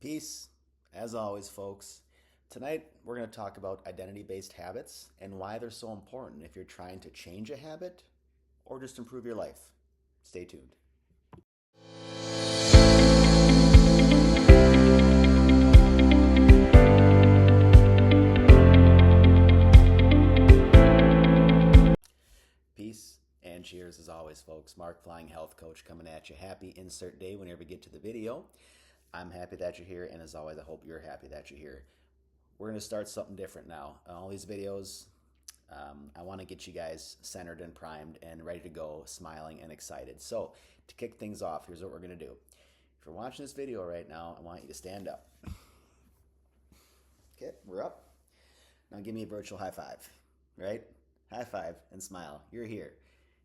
Peace. As always, folks. Tonight, we're going to talk about identity-based habits and why they're so important if you're trying to change a habit or just improve your life. Stay tuned. Peace and cheers as always, folks. Mark, Flying Health Coach, coming at you. Happy insert day whenever you get to the video. I'm happy that you're here, and as always, I hope you're happy that you're here. We're going to start something different now. All these videos, I want to get you guys centered and primed and ready to go, smiling and excited. So to kick things off, here's what we're going to do. If you're watching this video right now, I want you to stand up. Okay, we're up. Now give me a virtual high five, right? High five and smile. You're here.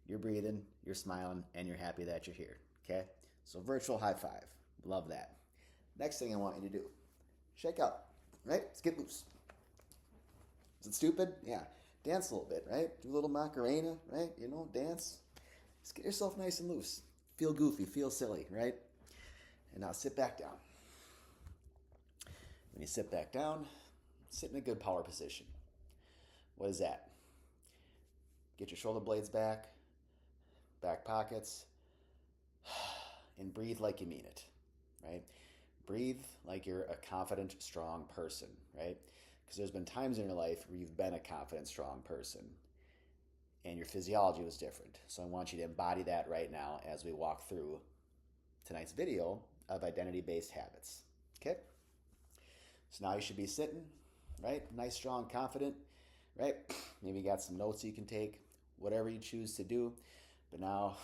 You're breathing, you're smiling, and you're happy that you're here, okay? So virtual high five. Love that. Next thing I want you to do, shake out, right? Let's get loose. Is it stupid? Yeah. Dance a little bit, right? Do a little Macarena, right? Dance. Just get yourself nice and loose. Feel goofy, feel silly, right? And now sit back down. When you sit back down, sit in a good power position. What is that? Get your shoulder blades back pockets, and breathe like you mean it, right? Breathe like you're a confident, strong person, right? Because there's been times in your life where you've been a confident, strong person and your physiology was different. So I want you to embody that right now as we walk through tonight's video of identity-based habits, okay? So now you should be sitting, right? Nice, strong, confident, right? Maybe you got some notes you can take, whatever you choose to do. But now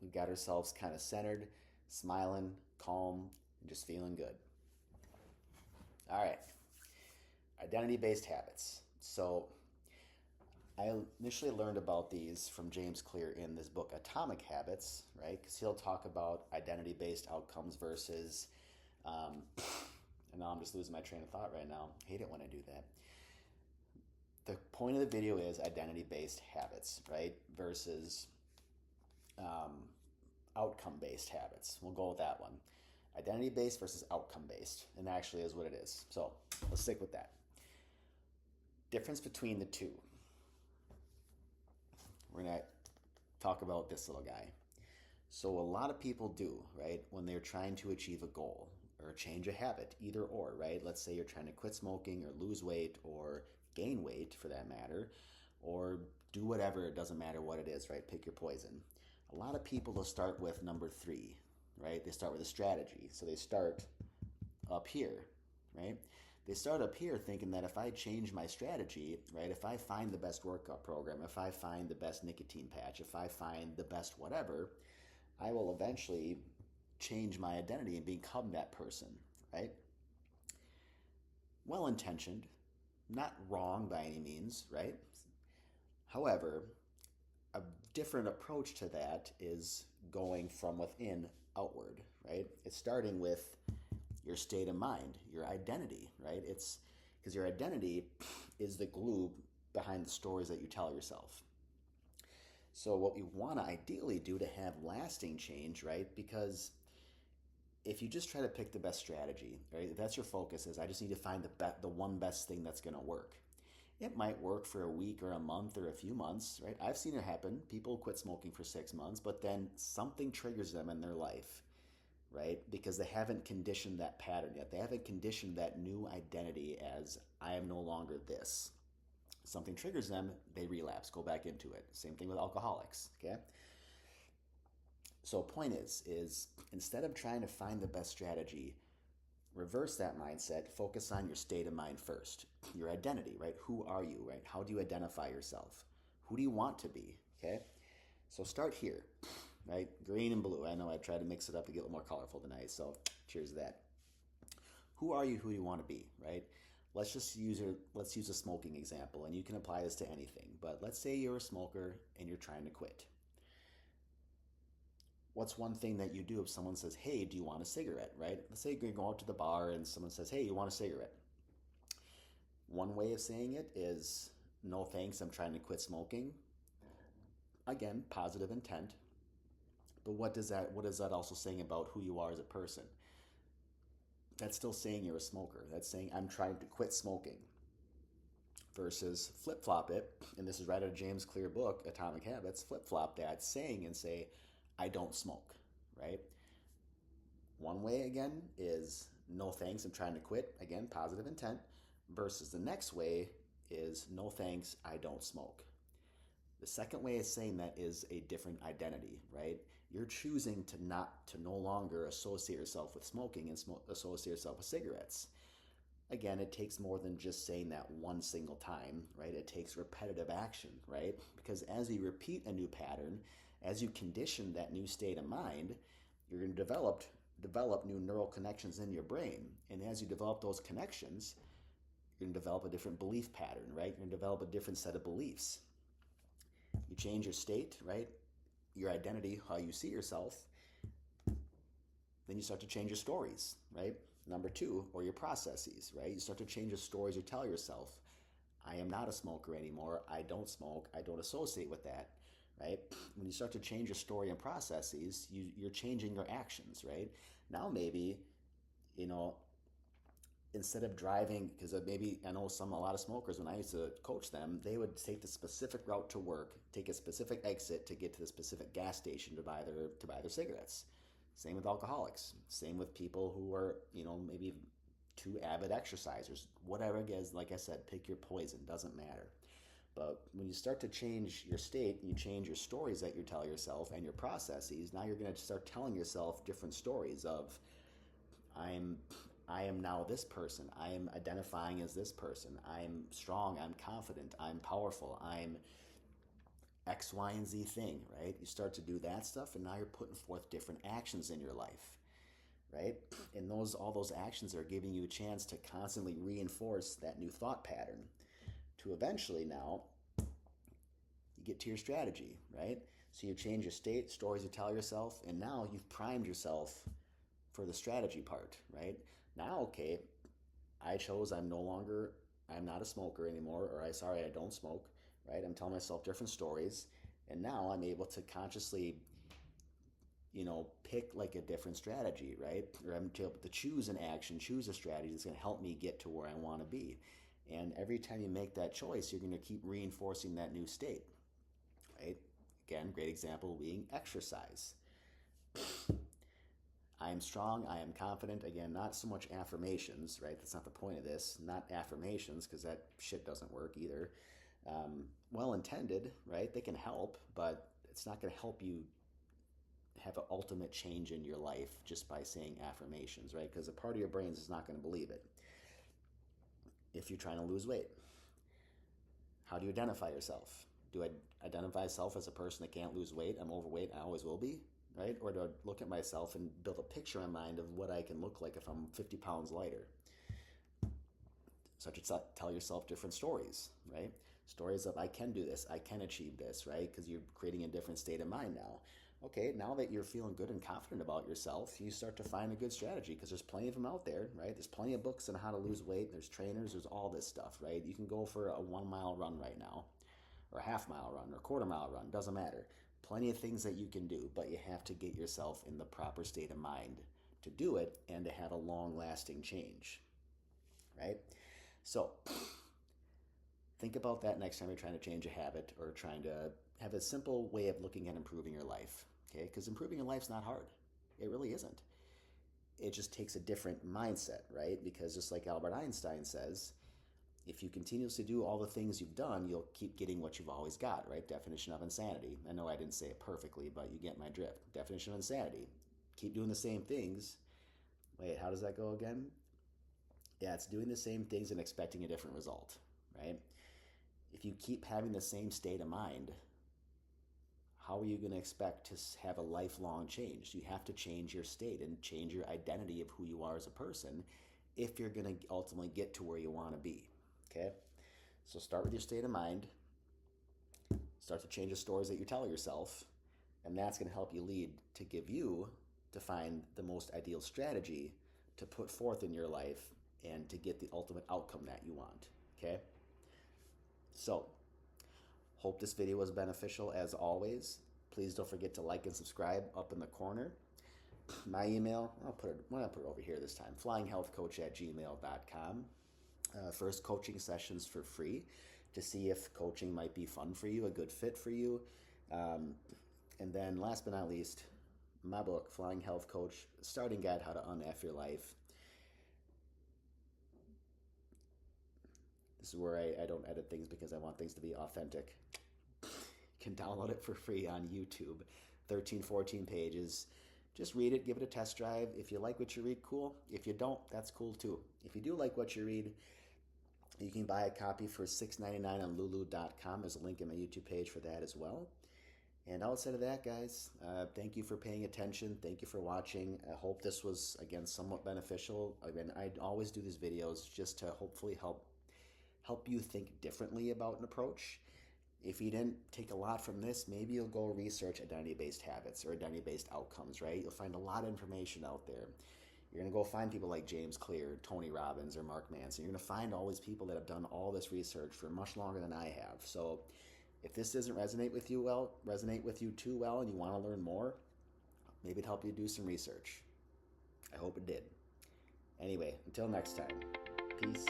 we've got ourselves kind of centered, smiling, calm, and just feeling good. All right, identity-based habits. So I initially learned about these from James Clear in this book, Atomic Habits, right? Because he'll talk about identity-based outcomes versus, and now I'm just losing my train of thought right now. I hate it when I do that. The point of the video is identity-based habits, right? Versus outcome-based habits. We'll go with that one. Identity-based versus outcome-based, and actually is what it is. So let's stick with that. Difference between the two. We're going to talk about this little guy. So a lot of people do, right, when they're trying to achieve a goal or change a habit, either or, right? Let's say you're trying to quit smoking or lose weight or gain weight for that matter, or do whatever, it doesn't matter what it is, right? Pick your poison. A lot of people will start with number 3, right? They start with a strategy. So they start up here, right? They start up here thinking that if I change my strategy, right? If I find the best workout program, if I find the best nicotine patch, if I find the best whatever, I will eventually change my identity and become that person, right? Well-intentioned, not wrong by any means, right? However, a different approach to that is going from within outward, right? It's starting with your state of mind, your identity, right? It's because your identity is the glue behind the stories that you tell yourself. So what we want to ideally do to have lasting change, right? Because if you just try to pick the best strategy, right? If that's your focus is I just need to find the one best thing that's going to work. It might work for a week or a month or a few months, right? I've seen it happen. People quit smoking for 6 months, but then something triggers them in their life, right? Because they haven't conditioned that pattern yet. They haven't conditioned that new identity as I am no longer this. Something triggers them, they relapse, go back into it. Same thing with alcoholics, okay? So point is instead of trying to find the best strategy, reverse that mindset, focus on your state of mind first. Your identity, right? Who are you, right? How do you identify yourself? Who do you want to be, okay? So start here, right? Green and blue. I know I tried to mix it up to get a little more colorful tonight, so cheers to that. Who are you, who do you want to be, right? Let's use a smoking example, and you can apply this to anything, but let's say you're a smoker and you're trying to quit. What's one thing that you do if someone says, hey, do you want a cigarette, right? Let's say you go out to the bar and someone says, hey, you want a cigarette? One way of saying it is, no thanks, I'm trying to quit smoking. Again, positive intent. But what is that also saying about who you are as a person? that's still saying you're a smoker. That's saying I'm trying to quit smoking. Versus flip flop it, and this is right out of James Clear book, Atomic Habits. Flip flop that saying and say, I don't smoke, right? One way again is no thanks, I'm trying to quit. Again, positive intent. Versus the next way is no thanks, I don't smoke. The second way of saying that is a different identity, right? You're choosing to no longer associate yourself with smoking and associate yourself with cigarettes. Again, it takes more than just saying that one single time, right? It takes repetitive action, right? Because as you repeat a new pattern, as you condition that new state of mind, you're going to develop new neural connections in your brain. And as you develop those connections, you're going to develop a different belief pattern, right? You're going to develop a different set of beliefs. You change your state, right? Your identity, how you see yourself. Then you start to change your stories, right? Number two, or your processes, right? You start to change the stories you tell yourself. I am not a smoker anymore. I don't smoke. I don't associate with that, right? When you start to change your story and processes, you're changing your actions, right? Now maybe, instead of driving, because maybe I know a lot of smokers, when I used to coach them, they would take the specific route to work, take a specific exit to get to the specific gas station to buy their cigarettes. Same with alcoholics. Same with people who are, maybe too avid exercisers. Whatever it is, like I said, pick your poison, doesn't matter. But when you start to change your state and you change your stories that you tell yourself and your processes, now you're going to start telling yourself different stories of, I am now this person. I am identifying as this person. I'm strong. I'm confident. I'm powerful. I'm X, Y, and Z thing, right? You start to do that stuff, and now you're putting forth different actions in your life, right? And all those actions are giving you a chance to constantly reinforce that new thought pattern to eventually now you get to your strategy, right? So you change your state, stories you tell yourself, and now you've primed yourself for the strategy part, right? Now, okay, I'm not a smoker anymore, or I don't smoke, right? I'm telling myself different stories, and now I'm able to consciously, pick like a different strategy, right? Or I'm able to choose an action, choose a strategy that's going to help me get to where I want to be. And every time you make that choice, you're going to keep reinforcing that new state, right? Again, great example being exercise. I am strong, I am confident. Again, not so much affirmations, right? That's not the point of this. Not affirmations, because that shit doesn't work either. Well intended, right? They can help, but it's not going to help you have an ultimate change in your life just by saying affirmations, right? Because a part of your brain is not going to believe it. If you're trying to lose weight, how do you identify yourself? Do I identify myself as a person that can't lose weight? I'm overweight, I always will be, right? Or do I look at myself and build a picture in my mind of what I can look like if I'm 50 pounds lighter? So to tell yourself different stories, right? Stories of, I can do this, I can achieve this, right? Because you're creating a different state of mind now. Okay, now that you're feeling good and confident about yourself, you start to find a good strategy, because there's plenty of them out there, right? There's plenty of books on how to lose weight. There's trainers, there's all this stuff, right? You can go for a 1 mile run right now, or a half-mile run, or a quarter-mile run, doesn't matter. Plenty of things that you can do, but you have to get yourself in the proper state of mind to do it and to have a long-lasting change, right? So think about that next time you're trying to change a habit or trying to have a simple way of looking at improving your life, okay? Because improving your life's not hard. It really isn't. It just takes a different mindset, right? Because just like Albert Einstein says, if you continuously do all the things you've done, you'll keep getting what you've always got, right? Definition of insanity. I know I didn't say it perfectly, but you get my drift. Definition of insanity. Keep doing the same things. Wait, how does that go again? Yeah, it's doing the same things and expecting a different result, right? If you keep having the same state of mind, how are you going to expect to have a lifelong change? You have to change your state and change your identity of who you are as a person if you're going to ultimately get to where you want to be, okay? So start with your state of mind. Start to change the stories that you tell yourself, and that's going to help you lead to find the most ideal strategy to put forth in your life and to get the ultimate outcome that you want, okay? So, hope this video was beneficial as always. Please don't forget to like and subscribe up in the corner. My email, why not put it over here this time, flyinghealthcoach@gmail.com. First coaching sessions for free to see if coaching might be fun for you, a good fit for you. And then last but not least, my book, Flying Health Coach, Starting Guide, How to Un-F Your Life. This is where I don't edit things because I want things to be authentic. You can download it for free on YouTube. 13, 14 pages. Just read it, give it a test drive. If you like what you read, cool. If you don't, that's cool too. If you do like what you read, you can buy a copy for $6.99 on lulu.com. There's a link in my YouTube page for that as well. And outside of that, guys, thank you for paying attention. Thank you for watching. I hope this was, again, somewhat beneficial. Again, I always do these videos just to hopefully help you think differently about an approach. If you didn't take a lot from this, maybe you'll go research identity-based habits or identity-based outcomes, right? You'll find a lot of information out there. You're going to go find people like James Clear, Tony Robbins, or Mark Manson. You're going to find all these people that have done all this research for much longer than I have. So if this doesn't resonate with you too well, and you want to learn more, maybe it'd help you do some research. I hope it did. Anyway, until next time, peace.